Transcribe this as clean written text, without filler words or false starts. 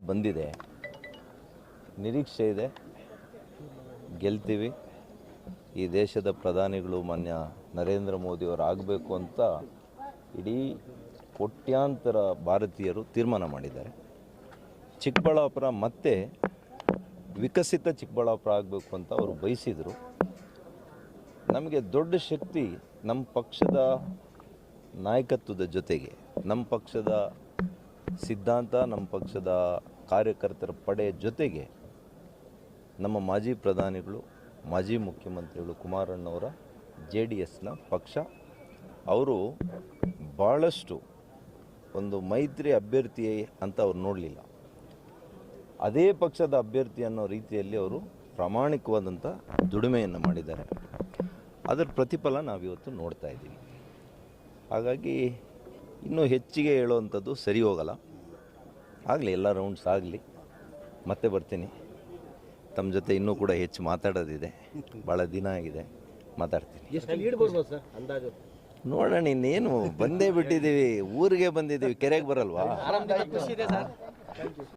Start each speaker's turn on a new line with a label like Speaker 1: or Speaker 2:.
Speaker 1: ಬಂದಿದೆ, ನಿರೀಕ್ಷೆ ಇದೆ, ಗೆಲ್ತೀವಿ. ಈ ದೇಶದ ಪ್ರಧಾನಿಗಳು ಮಾನ್ಯ ನರೇಂದ್ರ ಮೋದಿಯವರು ಆಗಬೇಕು ಅಂತ ಇಡೀ ಕೋಟ್ಯಾಂತರ ಭಾರತೀಯರು ತೀರ್ಮಾನ ಮಾಡಿದ್ದಾರೆ. ಚಿಕ್ಕಬಳ್ಳಾಪುರ ಮತ್ತೆ ವಿಕಸಿತ ಚಿಕ್ಕಬಳ್ಳಾಪುರ ಆಗಬೇಕು ಅಂತ ಅವರು ಬಯಸಿದರು. ನಮಗೆ ದೊಡ್ಡ ಶಕ್ತಿ ನಮ್ಮ ಪಕ್ಷದ ನಾಯಕತ್ವದ ಜೊತೆಗೆ, ನಮ್ಮ ಪಕ್ಷದ ಸಿದ್ಧಾಂತ, ನಮ್ಮ ಪಕ್ಷದ ಕಾರ್ಯಕರ್ತರ ಪಡೆ ಜೊತೆಗೆ ನಮ್ಮ ಮಾಜಿ ಪ್ರಧಾನಿಗಳು, ಮಾಜಿ ಮುಖ್ಯಮಂತ್ರಿಗಳು ಕುಮಾರಣ್ಣವರ JDSನ ಪಕ್ಷ. ಅವರು ಭಾಳಷ್ಟು ಒಂದು ಮೈತ್ರಿ ಅಭ್ಯರ್ಥಿ ಅಂತ ಅವ್ರು ನೋಡಲಿಲ್ಲ, ಅದೇ ಪಕ್ಷದ ಅಭ್ಯರ್ಥಿ ಅನ್ನೋ ರೀತಿಯಲ್ಲಿ ಅವರು ಪ್ರಾಮಾಣಿಕವಾದಂಥ ದುಡಿಮೆಯನ್ನು ಮಾಡಿದ್ದಾರೆ. ಅದರ ಪ್ರತಿಫಲ ನಾವಿವತ್ತು ನೋಡ್ತಾ ಇದ್ದೀವಿ. ಹಾಗಾಗಿ ಇನ್ನೂ ಹೆಚ್ಚಿಗೆ ಹೇಳುವಂಥದ್ದು ಸರಿ ಹೋಗಲ್ಲ. ಆಗಲಿ, ಎಲ್ಲ ರೌಂಡ್ಸ್ ಆಗಲಿ, ಮತ್ತೆ ಬರ್ತೀನಿ. ತಮ್ಮ ಜೊತೆ ಇನ್ನೂ ಕೂಡ ಹೆಚ್ಚು ಮಾತಾಡೋದಿದೆ, ಭಾಳ ದಿನ ಆಗಿದೆ, ಮಾತಾಡ್ತೀನಿ. ನೋಡೋಣ, ಇನ್ನೇನು ಬಂದೇ ಬಿಟ್ಟಿದ್ದೀವಿ, ಊರಿಗೆ ಬಂದಿದ್ದೀವಿ, ಕೆರೆಗೆ ಬರಲ್ವಾ?